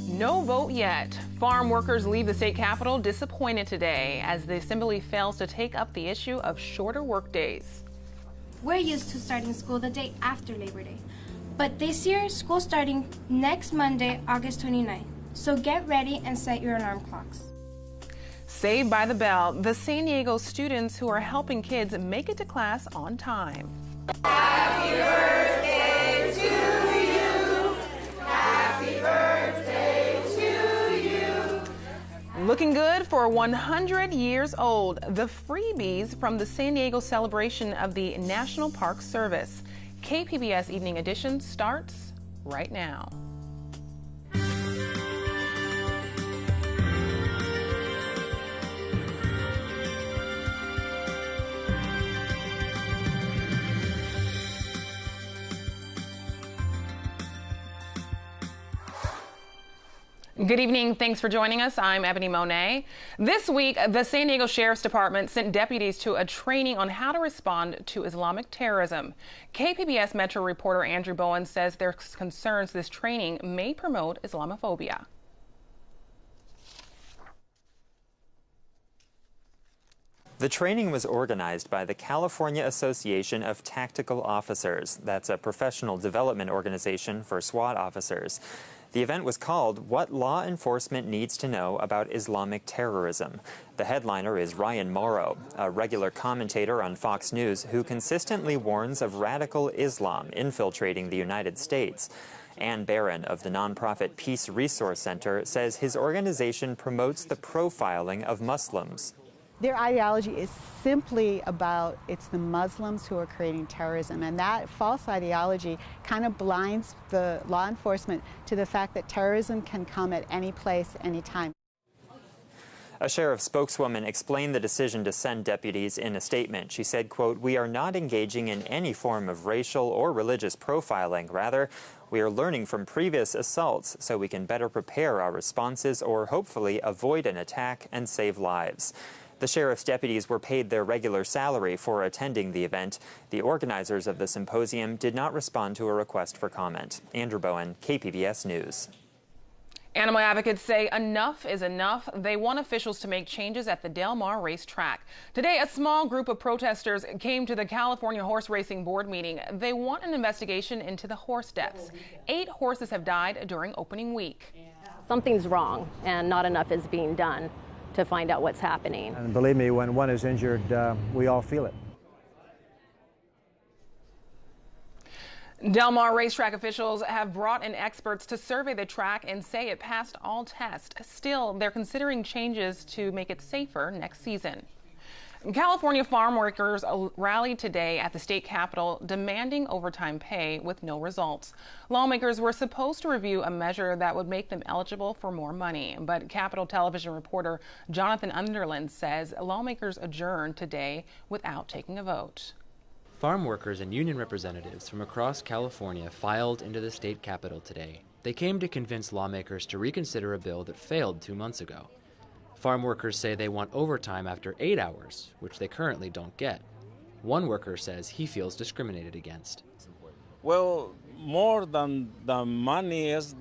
No vote yet. Farm workers leave the state capitol disappointed today as the assembly fails to take up the issue of shorter work days. We're used to starting school the day after Labor Day, but this year school's starting next Monday, August 29th. So get ready and set your alarm clocks. Saved by the bell, the San Diego students who are helping kids make it to class on time. Happy birthday to you. Happy birthday to you. Looking good for 100 years old. The freebies from the San Diego celebration of the National Park Service. KPBS Evening Edition starts right now. Good evening. Thanks for joining us. I'm Ebony Monet. This week, the San Diego Sheriff's Department sent deputies to a training on how to respond to Islamic terrorism. KPBS Metro reporter Andrew Bowen says there's concerns this training may promote Islamophobia. The training was organized by the California Association of Tactical Officers. That's a professional development organization for SWAT officers. The event was called What Law Enforcement Needs to Know About Islamic Terrorism. The headliner is Ryan Morrow, a regular commentator on Fox News who consistently warns of radical Islam infiltrating the United States. Ann Barron of the nonprofit Peace Resource Center says his organization promotes the profiling of Muslims. Their ideology is simply about it's the Muslims who are creating terrorism, and that false ideology kind of blinds the law enforcement to the fact that terrorism can come at any place, any time. A sheriff spokeswoman explained the decision to send deputies in a statement. She said, quote, "We are not engaging in any form of racial or religious profiling. Rather, we are learning from previous assaults so we can better prepare our responses or hopefully avoid an attack and save lives." The sheriff's deputies were paid their regular salary for attending the event. The organizers of the symposium did not respond to a request for comment. Andrew Bowen, KPBS News. Animal advocates say enough is enough. They want officials to make changes at the Del Mar racetrack. Today, a small group of protesters came to the California Horse Racing Board meeting. They want an investigation into the horse deaths. 8 horses have died during opening week. Something's wrong, and not enough is being done to find out what's happening. And believe me, when one is injured, we all feel it. Del Mar racetrack officials have brought in experts to survey the track and say it passed all tests. Still, they're considering changes to make it safer next season. California farm workers rallied today at the state capitol demanding overtime pay with no results. Lawmakers were supposed to review a measure that would make them eligible for more money, but Capitol Television reporter Jonathan Underland says lawmakers adjourned today without taking a vote. Farm workers and union representatives from across California filed into the state capitol today. They came to convince lawmakers to reconsider a bill that failed 2 months ago. Farm workers say they want overtime after 8 hours, which they currently don't get. One worker says he feels discriminated against. Well, more than the money is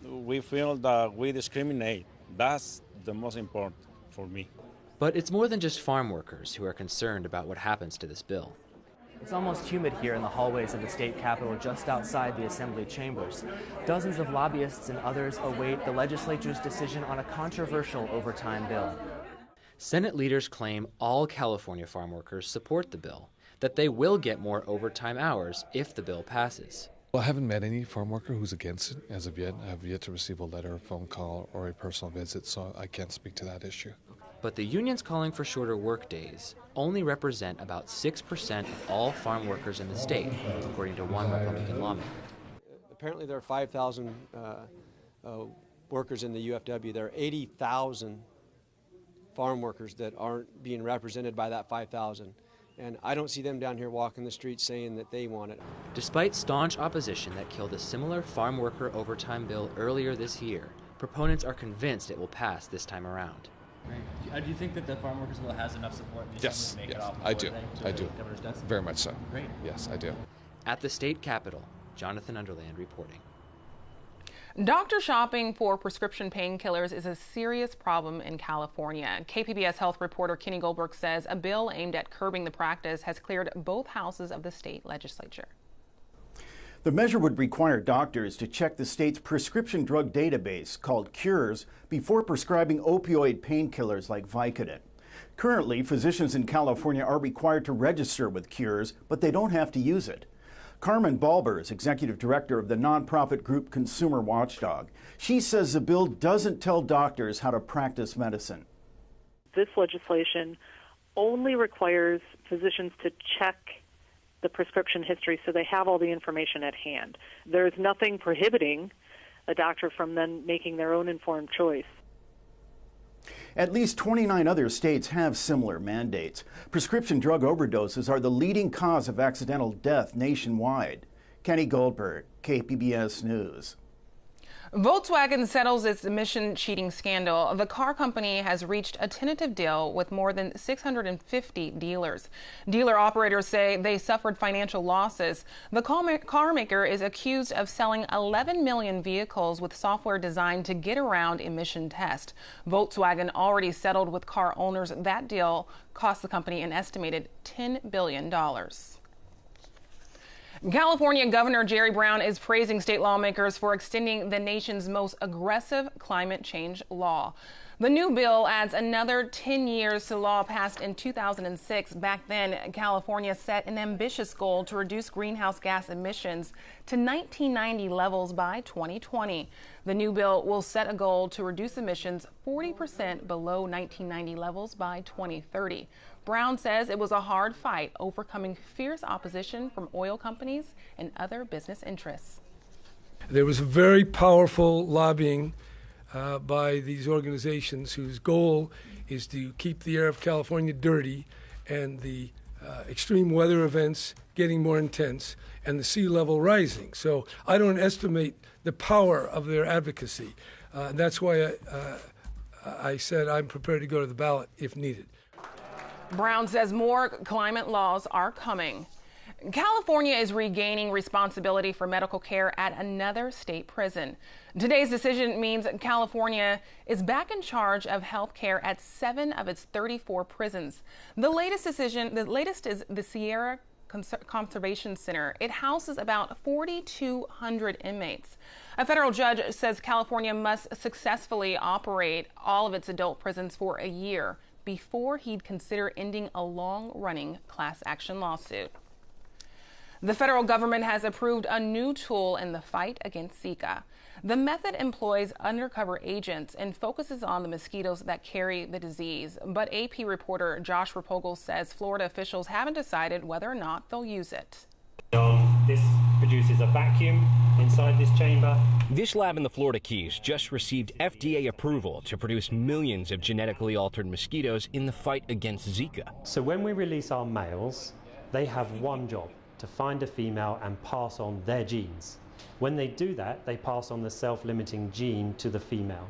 we feel that we discriminate. That's the most important for me. But it's more than just farm workers who are concerned about what happens to this bill. It's almost humid here in the hallways of the state capitol just outside the assembly chambers. Dozens of lobbyists and others await the legislature's decision on a controversial overtime bill. Senate leaders claim all California farm workers support the bill, that they will get more overtime hours if the bill passes. Well, I haven't met any farm worker who's against it as of yet. I have yet to receive a letter, a phone call, or a personal visit, so I can't speak to that issue. But the unions calling for shorter work days only represent about 6% of all farm workers in the state, according to one Republican lawmaker. Apparently there are 5,000 workers in the UFW. There are 80,000 farm workers that aren't being represented by that 5,000. And I don't see them down here walking the streets saying that they want it. Despite staunch opposition that killed a similar farm worker overtime bill earlier this year, proponents are convinced it will pass this time around. Right. Do you think that the farm workers bill has enough support in the Yes, to make yes, it off? I do. Very much so. Great. Yes, I do. At the state capitol, Jonathan Underland reporting. Doctor shopping for prescription painkillers is a serious problem in California. KPBS health reporter Kenny Goldberg says a bill aimed at curbing the practice has cleared both houses of the state legislature. The measure would require doctors to check the state's prescription drug database, called Cures, before prescribing opioid painkillers like Vicodin. Currently, physicians in California are required to register with Cures, but they don't have to use it. Carmen Balber is executive director of the nonprofit group Consumer Watchdog. She says the bill doesn't tell doctors how to practice medicine. This legislation only requires physicians to check the prescription history so they have all the information at hand. There's nothing prohibiting a doctor from then making their own informed choice. At least 29 other states have similar mandates. Prescription drug overdoses are the leading cause of accidental death nationwide. Kenny Goldberg, KPBS News. Volkswagen settles its emission cheating scandal. The car company has reached a tentative deal with more than 650 dealers. Dealer operators say they suffered financial losses. The car maker is accused of selling 11 million vehicles with software designed to get around emission tests. Volkswagen already settled with car owners. That deal cost the company an estimated $10 billion. California Governor Jerry Brown is praising state lawmakers for extending the nation's most aggressive climate change law. The new bill adds another 10 years to law passed in 2006. Back then, California set an ambitious goal to reduce greenhouse gas emissions to 1990 levels by 2020. The new bill will set a goal to reduce emissions 40% below 1990 levels by 2030. Brown says it was a hard fight, overcoming fierce opposition from oil companies and other business interests. There was a very powerful lobbying by these organizations whose goal is to keep the air of California dirty and the extreme weather events getting more intense and the sea level rising. So I don't estimate the power of their advocacy. That's why I said I'm prepared to go to the ballot if needed. Brown says more climate laws are coming. California is regaining responsibility for medical care at another state prison. Today's decision means California is back in charge of health care at 7 of its 34 prisons. The latest is the Sierra Conservation Center. It houses about 4,200 inmates. A federal judge says California must successfully operate all of its adult prisons for a year before he'd consider ending a long-running class action lawsuit. The federal government has approved a new tool in the fight against Zika. The method employs undercover agents and focuses on the mosquitoes that carry the disease. But AP reporter Josh Rapogel says Florida officials haven't decided whether or not they'll use it. This produces a vacuum inside this chamber. This lab in the Florida Keys just received FDA approval to produce millions of genetically altered mosquitoes in the fight against Zika. So when we release our males, they have one job: to find a female and pass on their genes. When they do that, they pass on the self-limiting gene to the female.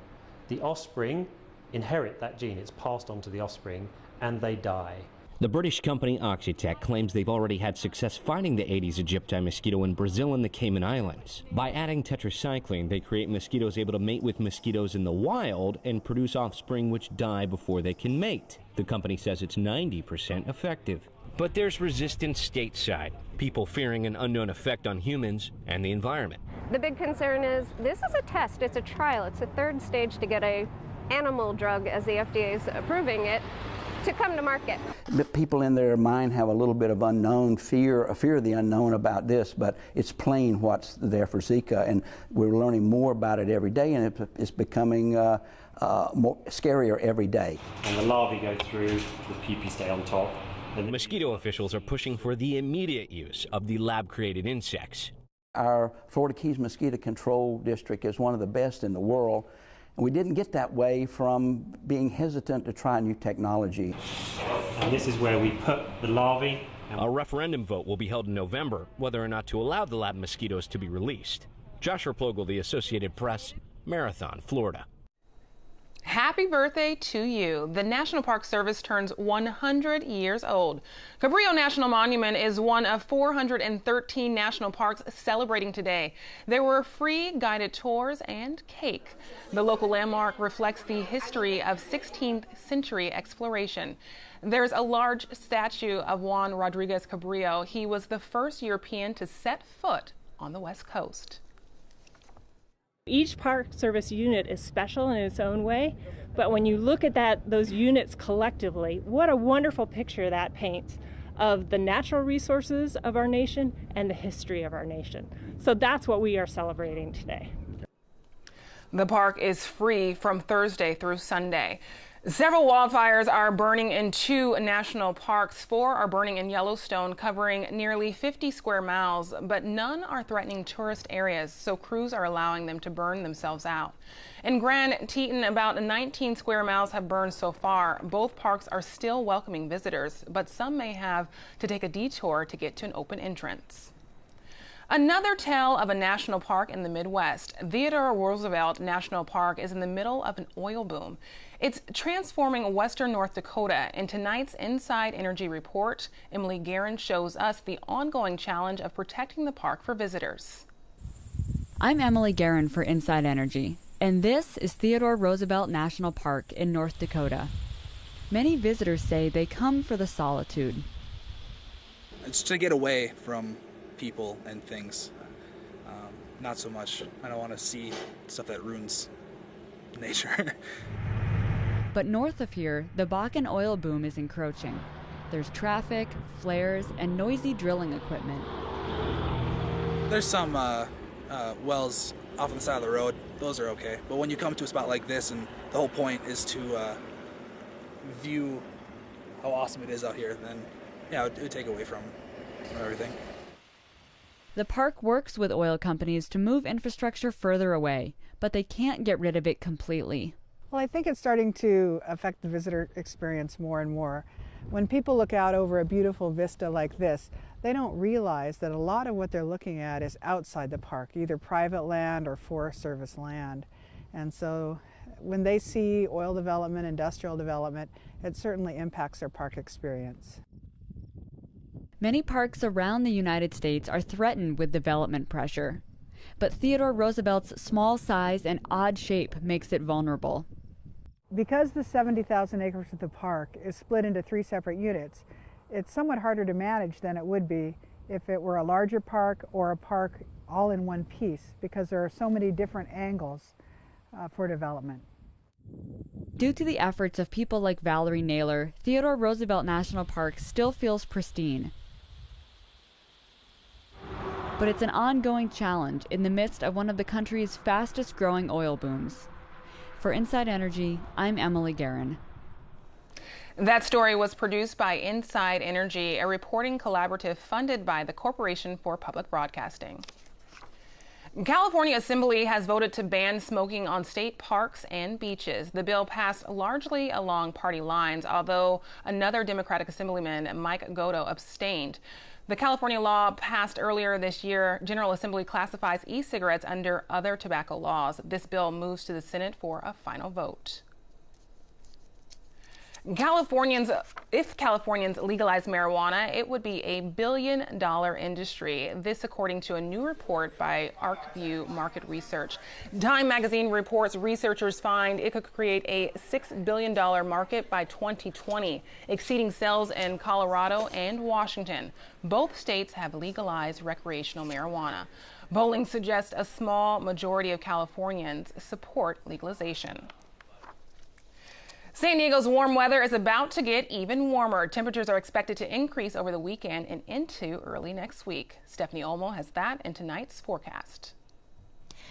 The offspring inherit that gene. It's passed on to the offspring, and they die. The British company Oxitec claims they've already had success finding the Aedes aegypti mosquito in Brazil and the Cayman Islands. By adding tetracycline, they create mosquitoes able to mate with mosquitoes in the wild and produce offspring which die before they can mate. The company says it's 90% effective. But there's resistance stateside, people fearing an unknown effect on humans and the environment. The big concern is this is a test, it's a trial, it's a third stage to get a animal drug, as the FDA is approving it, to come to market. People in their mind have a little bit of unknown fear, a fear of the unknown about this, but it's plain what's there for Zika, and we're learning more about it every day, and it's becoming more scarier every day. And the larvae go through, the pupae stay on top. And mosquito officials are pushing for the immediate use of the lab-created insects. Our Florida Keys Mosquito Control District is one of the best in the world. And we didn't get that way from being hesitant to try new technology. And this is where we put the larvae. A referendum vote will be held in November whether or not to allow the lab mosquitoes to be released. Josh Rapogel, The Associated Press, Marathon, Florida. Happy birthday to you. The National Park Service turns 100 years old. Cabrillo National Monument is one of 413 national parks celebrating today. There were free guided tours and cake. The local landmark reflects the history of 16th century exploration. There's a large statue of Juan Rodriguez Cabrillo. He was the first European to set foot on the West Coast. Each Park Service unit is special in its own way, but when you look at those units collectively, what a wonderful picture that paints of the natural resources of our nation and the history of our nation. So that's what we are celebrating today. The park is free from Thursday through Sunday. Several wildfires are burning in 2 national parks. 4 are burning in Yellowstone, covering nearly 50 square miles, but none are threatening tourist areas, so crews are allowing them to burn themselves out. In Grand Teton, about 19 square miles have burned so far. Both parks are still welcoming visitors, but some may have to take a detour to get to an open entrance. Another tale of a national park in the Midwest. Theodore Roosevelt National Park is in the middle of an oil boom. It's transforming western North Dakota. In tonight's Inside Energy report, Emily Guerin shows us the ongoing challenge of protecting the park for visitors. I'm Emily Guerin for Inside Energy, and this is Theodore Roosevelt National Park in North Dakota. Many visitors say they come for the solitude. It's to get away from people and things. Not so much. I don't want to see stuff that ruins nature. But north of here, the Bakken oil boom is encroaching. There's traffic, flares, and noisy drilling equipment. There's some wells off on the side of the road. Those are okay. But when you come to a spot like this, and the whole point is to view how awesome it is out here, then yeah, it would take away from everything. The park works with oil companies to move infrastructure further away, but they can't get rid of it completely. Well, I think it's starting to affect the visitor experience more and more. When people look out over a beautiful vista like this, they don't realize that a lot of what they're looking at is outside the park, either private land or Forest Service land. And so when they see oil development, industrial development, it certainly impacts their park experience. Many parks around the United States are threatened with development pressure. But Theodore Roosevelt's small size and odd shape makes it vulnerable. Because the 70,000 acres of the park is split into 3 separate units, it's somewhat harder to manage than it would be if it were a larger park or a park all in one piece, because there are so many different angles for development. Due to the efforts of people like Valerie Naylor, Theodore Roosevelt National Park still feels pristine. But it's an ongoing challenge in the midst of one of the country's fastest growing oil booms. For Inside Energy, I'm Emily Guerin. That story was produced by Inside Energy, a reporting collaborative funded by the Corporation for Public Broadcasting. California Assembly has voted to ban smoking on state parks and beaches. The bill passed largely along party lines, although another Democratic Assemblyman, Mike Godo, abstained. The California law passed earlier this year. General Assembly classifies e-cigarettes under other tobacco laws. This bill moves to the Senate for a final vote. If Californians legalize marijuana, it would be $1 billion industry. This according to a new report by ArcView Market Research. Time magazine reports researchers find it could create a $6 billion market by 2020, exceeding sales in Colorado and Washington. Both states have legalized recreational marijuana. Polling suggests a small majority of Californians support legalization. San Diego's warm weather is about to get even warmer. Temperatures are expected to increase over the weekend and into early next week. Stephanie Olmo has that in tonight's forecast.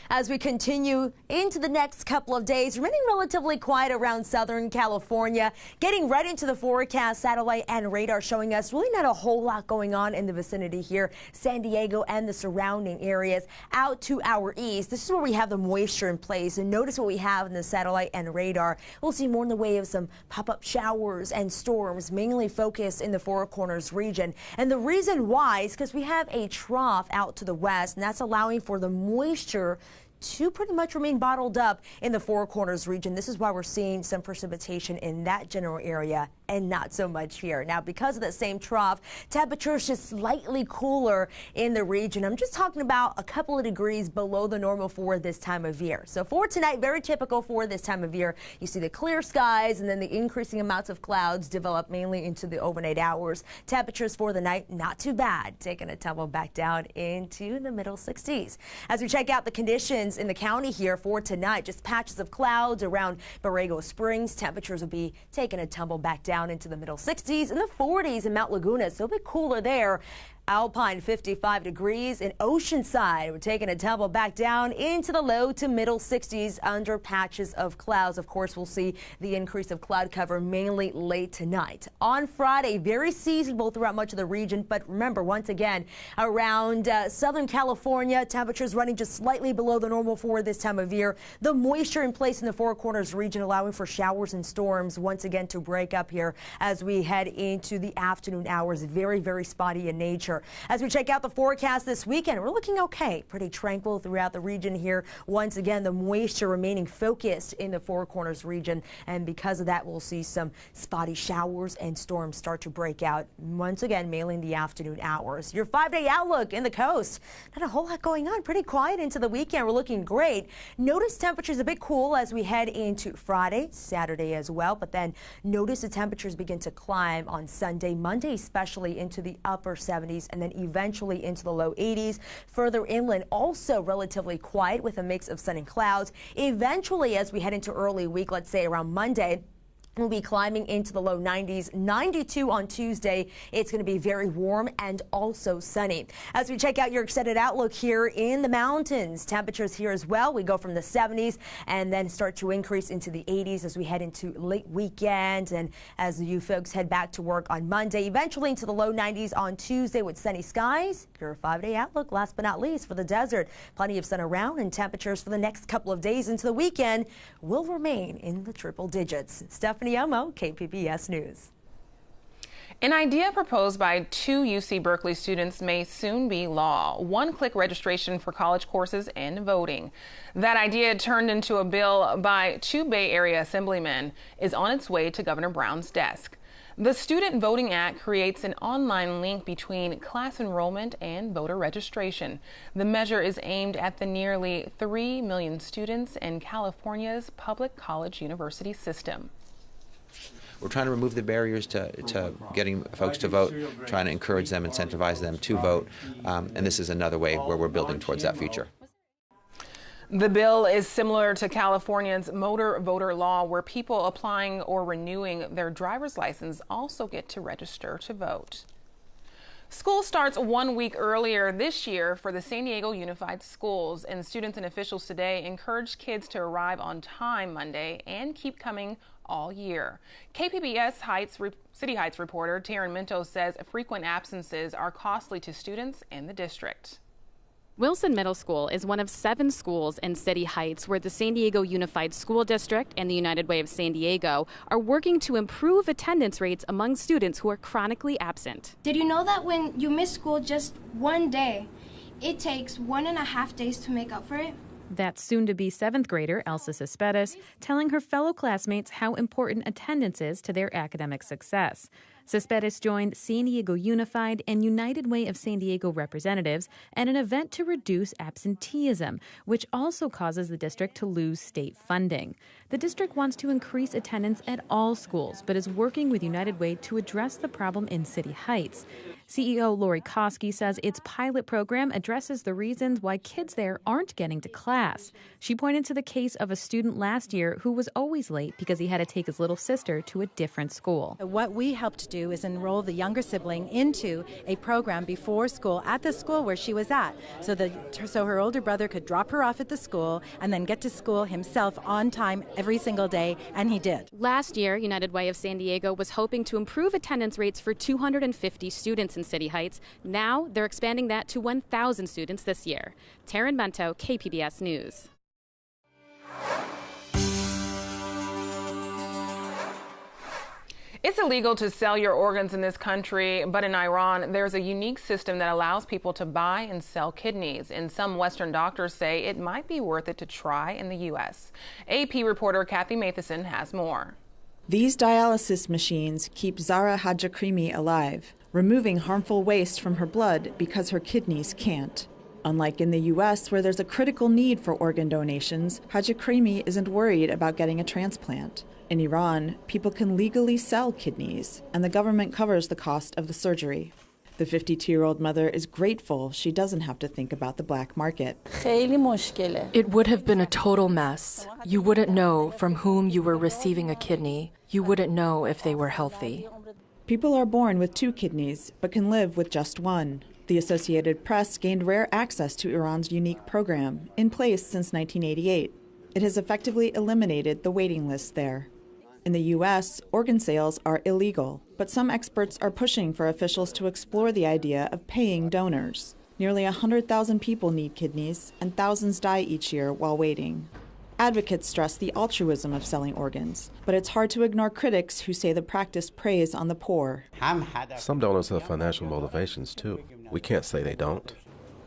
As we continue into the next couple of days, remaining relatively quiet around Southern California. Getting right into the forecast, satellite and radar showing us really not a whole lot going on in the vicinity here. San Diego and the surrounding areas. Out to our east, this is where we have the moisture in place. And notice what we have in the satellite and radar. We'll see more in the way of some pop-up showers and storms, mainly focused in the Four Corners region. And the reason why is because we have a trough out to the west, and that's allowing for the moisture to pretty much remain bottled up in the Four Corners region. This is why we're seeing some precipitation in that general area and not so much here. Now, because of that same trough, temperatures just slightly cooler in the region. I'm just talking about a couple of degrees below the normal for this time of year. So for tonight, very typical for this time of year. You see the clear skies and then the increasing amounts of clouds develop mainly into the overnight hours. Temperatures for the night, not too bad, taking a tumble back down into the middle 60s. As we check out the conditions in the county here for tonight, just patches of clouds around Borrego Springs. Temperatures will be taking a tumble back down into the middle 60s and the 40s in Mount Laguna, so a bit cooler there. Alpine 55 degrees in Oceanside. We're taking a tumble back down into the low to middle 60s under patches of clouds. Of course, we'll see the increase of cloud cover mainly late tonight. On Friday, very seasonable throughout much of the region, but remember, once again, around Southern California, temperatures running just slightly below the normal for this time of year. The moisture in place in the Four Corners region allowing for showers and storms once again to break up here as we head into the afternoon hours. Very, very spotty in nature. As we check out the forecast this weekend, we're looking okay. Pretty tranquil throughout the region here. Once again, the moisture remaining focused in the Four Corners region. And because of that, we'll see some spotty showers and storms start to break out. Once again, mainly in the afternoon hours. Your 5-day outlook in the coast. Not a whole lot going on. Pretty quiet into the weekend. We're looking great. Notice temperatures a bit cool as we head into Friday, Saturday as well. But then notice the temperatures begin to climb on Sunday, Monday, especially into the upper 70s. And then eventually into the low 80s. Further inland, also relatively quiet with a mix of sun and clouds. Eventually, as we head into early week, let's say around Monday, we'll be climbing into the low 90s, 92 on Tuesday. It's going to be very warm and also sunny. As we check out your extended outlook here in the mountains, temperatures here as well. We go from the 70s and then start to increase into the 80s as we head into late weekend and as you folks head back to work on Monday. Eventually into the low 90s on Tuesday with sunny skies. Your 5-day outlook, last but not least, for the desert. Plenty of sun around and temperatures for the next couple of days into the weekend will remain in the triple digits. Stephanie Omo, KPBS News. An idea proposed by 2 UC Berkeley students may soon be law. One-click registration for college courses and voting. That idea, turned into a bill by 2 Bay Area assemblymen, is on its way to Governor Brown's desk. The Student Voting Act creates an online link between class enrollment and voter registration. The measure is aimed at the nearly 3 million students in California's public college university system. We're trying to remove the barriers to getting folks to vote, trying to encourage them, incentivize them to vote, and this is another way where we're building towards that future. The bill is similar to California's motor voter law, where people applying or renewing their driver's license also get to register to vote. School starts 1 week earlier this year for the San Diego Unified Schools, and students and officials today encouraged kids to arrive on time Monday and keep coming all year. KPBS City Heights reporter Taryn Minto says frequent absences are costly to students and the district. Wilson Middle School is one of 7 schools in City Heights where the San Diego Unified School District and the United Way of San Diego are working to improve attendance rates among students who are chronically absent. Did you know that when you miss school just one day, it takes 1.5 days to make up for it? That's soon-to-be 7th grader Elsa Cespedes telling her fellow classmates how important attendance is to their academic success. Cespedes joined San Diego Unified and United Way of San Diego representatives at an event to reduce absenteeism, which also causes the district to lose state funding. The district wants to increase attendance at all schools, but is working with United Way to address the problem in City Heights. CEO Lori Koski says its pilot program addresses the reasons why kids there aren't getting to class. She pointed to the case of a student last year who was always late because he had to take his little sister to a different school. What we helped to do is enroll the younger sibling into a program before school at the school where she was at, so her older brother could drop her off at the school and then get to school himself on time every single day, and he did. Last year, United Way of San Diego was hoping to improve attendance rates for 250 students in City Heights. Now they're expanding that to 1,000 students this year. Taryn Mento, KPBS News. It's illegal to sell your organs in this country, but in Iran, there's a unique system that allows people to buy and sell kidneys. And some Western doctors say it might be worth it to try in the U.S. AP reporter Kathy Matheson has more. These dialysis machines keep Zara Hajakrimi alive, removing harmful waste from her blood because her kidneys can't. Unlike in the U.S., where there's a critical need for organ donations, Hajakrimi isn't worried about getting a transplant. In Iran, people can legally sell kidneys, and the government covers the cost of the surgery. The 52-year-old mother is grateful she doesn't have to think about the black market. It would have been a total mess. You wouldn't know from whom you were receiving a kidney. You wouldn't know if they were healthy. People are born with 2 kidneys, but can live with just 1. The Associated Press gained rare access to Iran's unique program, in place since 1988. It has effectively eliminated the waiting list there. In the U.S., organ sales are illegal, but some experts are pushing for officials to explore the idea of paying donors. Nearly 100,000 people need kidneys, and thousands die each year while waiting. Advocates stress the altruism of selling organs, but it's hard to ignore critics who say the practice preys on the poor. Some donors have financial motivations, too. We can't say they don't.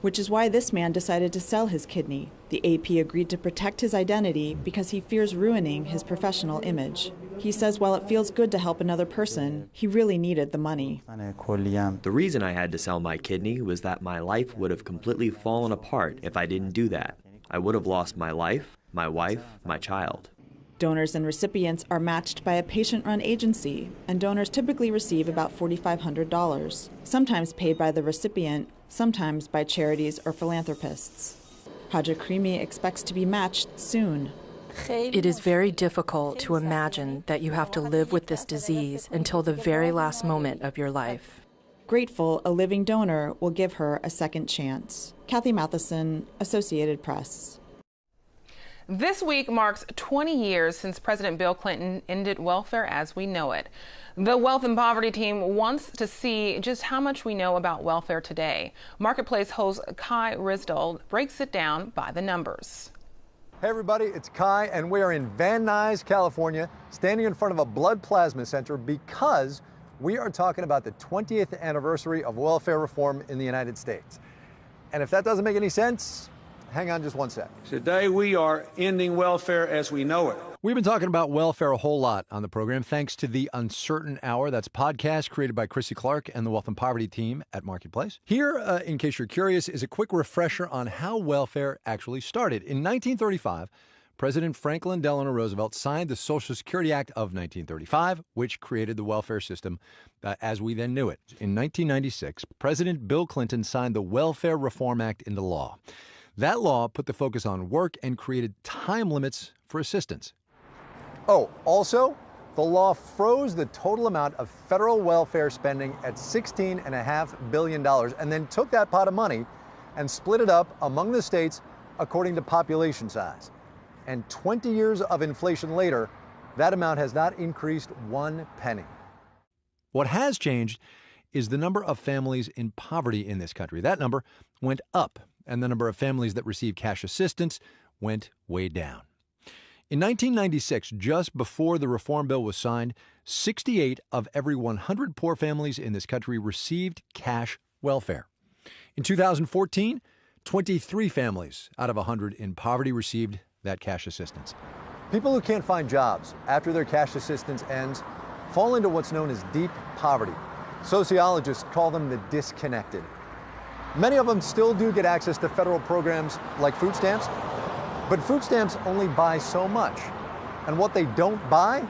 Which is why this man decided to sell his kidney. The AP agreed to protect his identity because he fears ruining his professional image. He says while it feels good to help another person, he really needed the money. The reason I had to sell my kidney was that my life would have completely fallen apart if I didn't do that. I would have lost my life, my wife, my child. Donors and recipients are matched by a patient-run agency, and donors typically receive about $4,500, sometimes paid by the recipient, sometimes by charities or philanthropists. Hajakrimi expects to be matched soon. It is very difficult to imagine that you have to live with this disease until the very last moment of your life. Grateful, a living donor will give her a second chance. Kathy Matheson, Associated Press. This week marks 20 years since President Bill Clinton ended welfare as we know it. The Wealth and Poverty team wants to see just how much we know about welfare today. Marketplace host Kai Risdal breaks it down by the numbers. Hey everybody, it's Kai, and we are in Van Nuys, California, standing in front of a blood plasma center because we are talking about the 20th anniversary of welfare reform in the United States. And if that doesn't make any sense, hang on just one sec. Today we are ending welfare as we know it. We've been talking about welfare a whole lot on the program thanks to The Uncertain Hour. That's a podcast created by Chrissy Clark and the Wealth and Poverty team at Marketplace. Here, in case you're curious, is a quick refresher on how welfare actually started. In 1935, President Franklin Delano Roosevelt signed the Social Security Act of 1935, which created the welfare system as we then knew it. In 1996, President Bill Clinton signed the Welfare Reform Act into law. That law put the focus on work and created time limits for assistance. Oh, also, the law froze the total amount of federal welfare spending at $16.5 billion and then took that pot of money and split it up among the states according to population size. And 20 years of inflation later, that amount has not increased one penny. What has changed is the number of families in poverty in this country. That number went up, and the number of families that receive cash assistance went way down. In 1996, just before the reform bill was signed, 68 of every 100 poor families in this country received cash welfare. In 2014, 23 families out of 100 in poverty received that cash assistance. People who can't find jobs after their cash assistance ends fall into what's known as deep poverty. Sociologists call them the disconnected. Many of them still do get access to federal programs like food stamps, but food stamps only buy so much. And what they don't buy,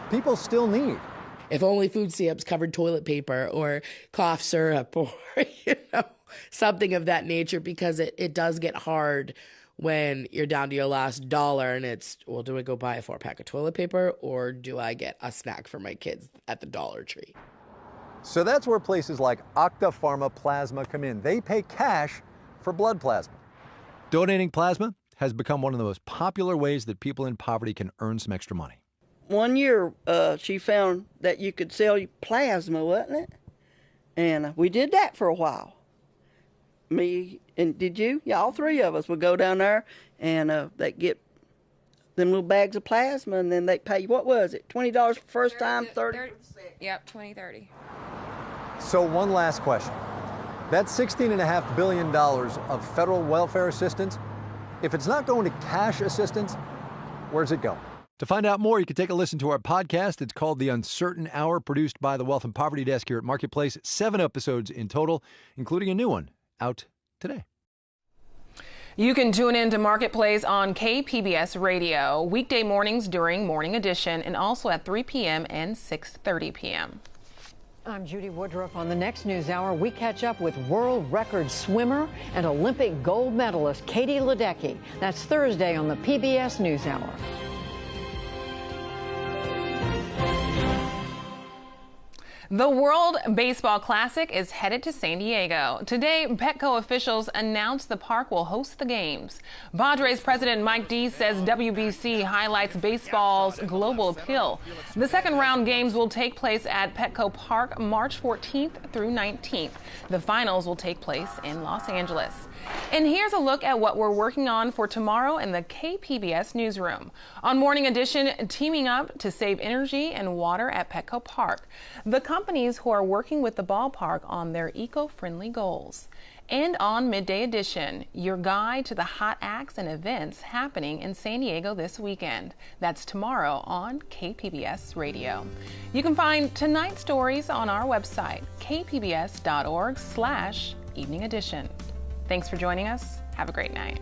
people still need. If only food stamps covered toilet paper or cough syrup or, something of that nature, because it does get hard when you're down to your last dollar and it's, well, do I go buy a 4-pack of toilet paper or do I get a snack for my kids at the Dollar Tree? So that's where places like Octa Pharma Plasma come in. They pay cash for blood plasma. Donating plasma has become one of the most popular ways that people in poverty can earn some extra money. One year, she found that you could sell plasma, wasn't it? And we did that for a while. Me and did you? Yeah, all three of us would go down there and they'd get them little bags of plasma, and then they pay you, what was it, $20 for first time, 30? Yep, 20, 30. So one last question. That $16.5 billion of federal welfare assistance, if it's not going to cash assistance, where's it go? To find out more, you can take a listen to our podcast. It's called The Uncertain Hour, produced by the Wealth and Poverty Desk here at Marketplace. 7 episodes in total, including a new one out today. You can tune in to Marketplace on KPBS Radio, weekday mornings during Morning Edition, and also at 3 p.m. and 6:30 p.m. I'm Judy Woodruff. On the next News Hour, we catch up with world record swimmer and Olympic gold medalist Katie Ledecky. That's Thursday on the PBS News Hour. The World Baseball Classic is headed to San Diego. Today, Petco officials announced the park will host the games. Padres president Mike D says WBC highlights baseball's global appeal. The second round games will take place at Petco Park March 14th through 19th. The finals will take place in Los Angeles. And here's a look at what we're working on for tomorrow in the KPBS newsroom. On Morning Edition, teaming up to save energy and water at Petco Park. The companies who are working with the ballpark on their eco-friendly goals. And on Midday Edition, your guide to the hot acts and events happening in San Diego this weekend. That's tomorrow on KPBS Radio. You can find tonight's stories on our website, kpbs.org/evening edition. Thanks for joining us. Have a great night.